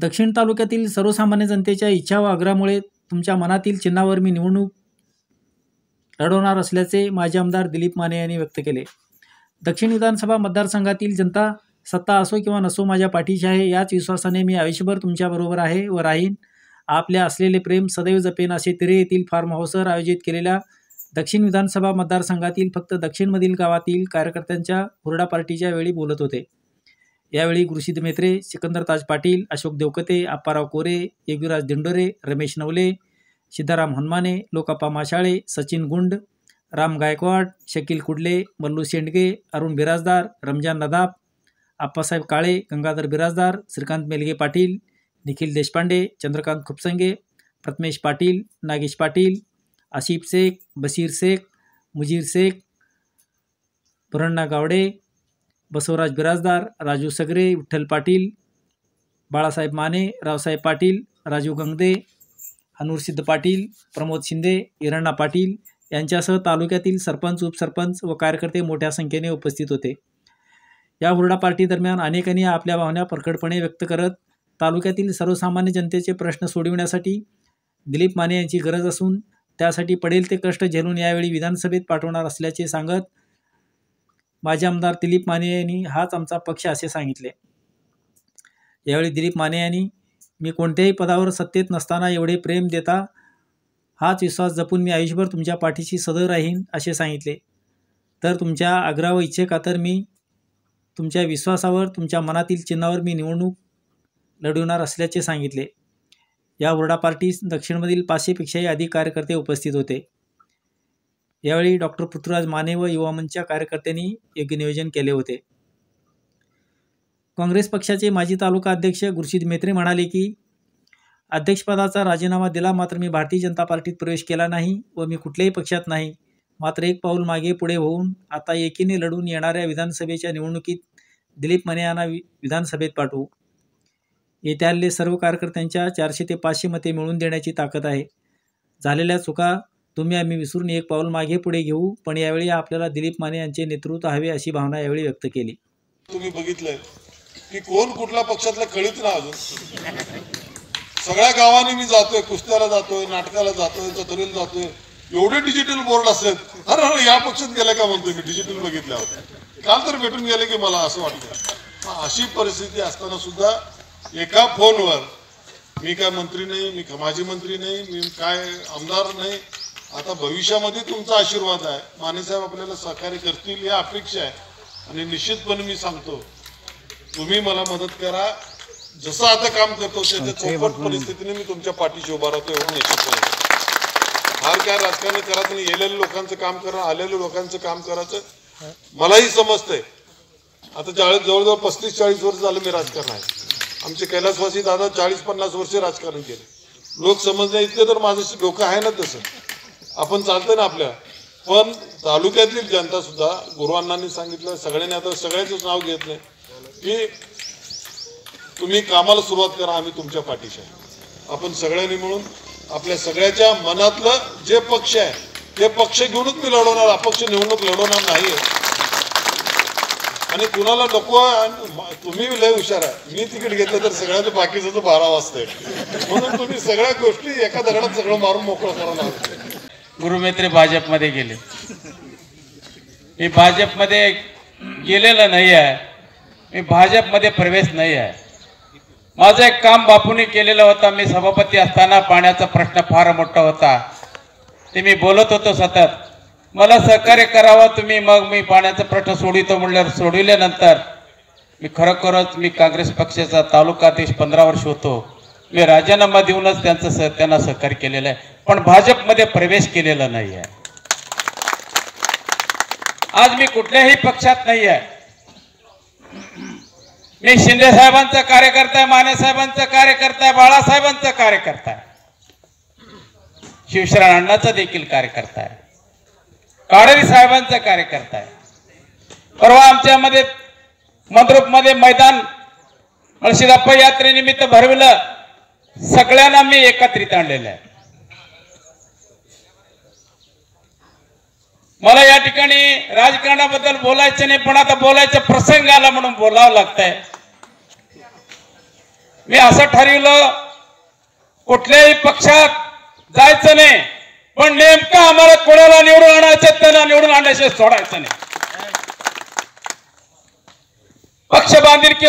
दक्षिण तालुक्यातील सर्वसामान्य जनतेच्या इच्छा व आग्रहामुळे तुमच्या मनातील चिन्हावर मी निवडणूक लढवणार असल्याचे माजी आमदार दिलीप माने यांनी व्यक्त केले. दक्षिण विधानसभा मतदारसंघातील जनता सत्ता असो किंवा नसो माझ्या पाठीशी आहे, याच विश्वासाने मी आयुष्यभर तुमच्याबरोबर आहे व राहीन. आपल्या असलेले प्रेम सदैव जपेन, असे तिरे येथील फार्म हाऊसवर आयोजित केलेल्या दक्षिण विधानसभा मतदारसंघातील फक्त दक्षिणमधील गावातील कार्यकर्त्यांच्या हुरडा पार्टीच्या वेळी बोलत होते. यावेळी गुरुसिद्ध मेत्रे, सिकंदर ताज पाटील, अशोक देवकते, आप्पाराव कोरे, योगीराज दिंडोरे, रमेश नवले, सिद्धाराम हनुमाने, लोकाप्पा माशाळे, सचिन गुंड, राम गायकवाड, शकील कुडले, मल्लू शेंडगे, अरुण बिराजदार, रमजान नदाब, आप्पासाहेब काळे, गंगाधर बिराजदार, श्रीकांत मेलगे पाटील, निखिल देशपांडे, चंद्रकांत खुपसंगे, प्रथमेश पाटील, नागेश पाटील, आसिफ शेख, बशीर शेख, मुजीर शेख, पुरण्णा गावडे, बसवराज बिराजदार, राजू सगरे, विठ्ठल पाटील, बाळासाहेब माने, रावसाहेब पाटील, राजू गंगदे, अनुरसिद्ध पाटील, प्रमोद शिंदे, इरण्णा पाटील यांच्यासह तालुक्यातील सरपंच, उपसरपंच व कार्यकर्ते मोठ्या संख्येने उपस्थित होते. या हुरडा पार्टी दरम्यान अनेकांनी आपल्या भावना प्रकटपणे व्यक्त करत तालुक्यातील सर्वसामान्य जनतेचे प्रश्न सोडविण्यासाठी दिलीप माने यांची गरज असून त्यासाठी पडेल ते कष्ट झेलून यावेळी विधानसभेत पाठवणार असल्याचे सांगत माजी आमदार दिलीप माने यांनी हाच आमचा पक्ष असे सांगितले. यावेळी दिलीप माने यांनी मी कोणत्याही पदावर सत्तेत नसताना एवढे प्रेम देता हाच विश्वास जपून मी आयुष्यभर तुमच्या पाठीशी सदैव राहीन असे सांगितले. तर तुमच्या आग्रह व इच्छेखातर मी तुमच्या विश्वासावर, तुमच्या मनातील चिन्हावर मी निवडणूक लढवणार असल्याचे सांगितले. या हुरडा पार्टीस दक्षिणमधील 500पेक्षाही अधिक कार्यकर्ते उपस्थित होते. यावेळी डॉक्टर पृथ्वीराज माने व युवा मंचच्या कार्यकर्त्यांनी योग्य नियोजन केले होते. काँग्रेस पक्षाचे माजी तालुका अध्यक्ष गुरुसिद्ध मेत्रे म्हणाले की अध्यक्षपदाचा राजीनामा दिला, मात्र मी भारतीय जनता पार्टीत प्रवेश केला नाही व मी कुठल्याही पक्षात नाही. मात्र एक पाऊल मागे पुढे होऊन आता एकीने लढून येणाऱ्या विधानसभेच्या निवडणुकीत दिलीप माने यांना विधानसभेत पाठवू. येथील सर्व कार्यकर्त्यांच्या 400 ते 500 मते मिळवून देण्याची ताकद आहे. झालेल्या चुका तुम्ही आम्ही विसरून एक पाऊल मागे पुढे घेऊ, पण यावेळी आपल्याला दिलीप माने यांचे नेतृत्व हवे अशी भावना यावेळी व्यक्त केली. तुम्ही बघितलंय की कोण कुठल्या पक्षातला कळीच ना अजून. सगळ्या गावांनी मी जातोय, कुस्त्याला जातोय, नाटकाला जातोय, चतुरीला जातोय. एवढे डिजिटल बोर्ड असतात, अरे या पक्षात गेले का म्हणतोय मी डिजिटल बघितल्यावर. काल तर भेटून गेले की मला असं वाटतं. अशी परिस्थिती असताना सुद्धा एका फोनवर मी काय मंत्री नाही, मी माजी मंत्री नाही, मी काय आमदार नाही. आता भविष्यामध्ये तुमचा आशीर्वाद आहे, मानेसाहेब आपल्याला सहकार्य करतील या अपेक्षा आहे. आणि निश्चितपणे मी सांगतो तुम्ही मला मदत करा. जसं आता काम करतो त्याच्या चौपट परिस्थितीने मी तुमच्या पाठीशी उभा राहतो एवढं निश्चित. फार काय राजकारण करा, तुम्ही गेलेल्या लोकांचं काम करा, आलेल्या लोकांचं काम करायचं मलाही समजतंय. आता जवळजवळ 35-40 वर्ष झालं मी राजकारण आहे. आमचे कैलासवासी दादा 40-50 वर्ष राजकारण केले. लोक समजण्या इतके तर माझं डोकं आहे ना तसं. आपण चालतंय ना आपल्या. पण तालुक्यातील जनता सुद्धा गुरुअण्णांनी सांगितलं, सगळ्यांनी आता सगळ्यांचंच नाव घेत नाही की तुम्ही कामाला सुरुवात करा, आम्ही तुमच्या पाठीशी आहे. आपण सगळ्यांनी मिळून आपल्या सगळ्याच्या मनातलं जे पक्ष आहे ते पक्ष घेऊनच मी लढवणार, अपक्ष निवडणूक लढवणार नाही. आणि कुणाला नको. तुम्ही लय हुशार आहे, मी तिकीट घेतलं तर सगळ्यांचं बाकीचं 12 वाजतंय. म्हणून तुम्ही सगळ्या गोष्टी एका दगडात सगळं मारून मोकळं करणार. गुरुमेत्रे भाजपमध्ये गेले. मी भाजपमध्ये गेलेलं नाही आहे, मी भाजपमध्ये प्रवेश नाही आहे. माझं एक काम बापूंनी केलेलं होतं. मी सभापती असताना पाण्याचा प्रश्न फार मोठा होता, ते मी बोलत होतो सतत. मला सहकार्य करावं तुम्ही, मग मी पाण्याचा प्रश्न सोडवितो म्हणल्यावर सोडविल्यानंतर मी खरोखरच मी काँग्रेस पक्षाचा तालुका अध्यक्ष 15 वर्ष होतो. मी राजीनामा देऊनच त्यांना सहकार्य केलेलं आहे, पण भाजपमध्ये प्रवेश केलेला नाही आहे. आज मी कुठल्याही पक्षात नाही आहे. मी शिंदे साहेबांचा कार्यकर्ता आहे, माने साहेबांचा कार्यकर्ता आहे, बाळासाहेबांचा कार्यकर्ता आहे, शिवशरण अण्णाचा देखील कार्यकर्ता आहे, काळेरी साहेबांचा कार्यकर्ता आहे. परवा आमच्यामध्ये मंद्रुपमध्ये मैदान मुळशीदप्पा यात्रेनिमित्त भरविलं. सगळ्यांना मी एकत्रित आणलेलं आहे. मला या ठिकाणी राजकारणाबद्दल बोलायचं नाही, पण आता बोलायचा प्रसंग आला म्हणून बोलावं लागतंय. मी असं ठरवलं कुठल्याही पक्षात जायचं नाही, पण नेमकं आम्हाला कोणाला निवडून आणायचं त्यांना निवडून आणल्याशिवाय सोडायचं नाही. पक्ष बांधिलकी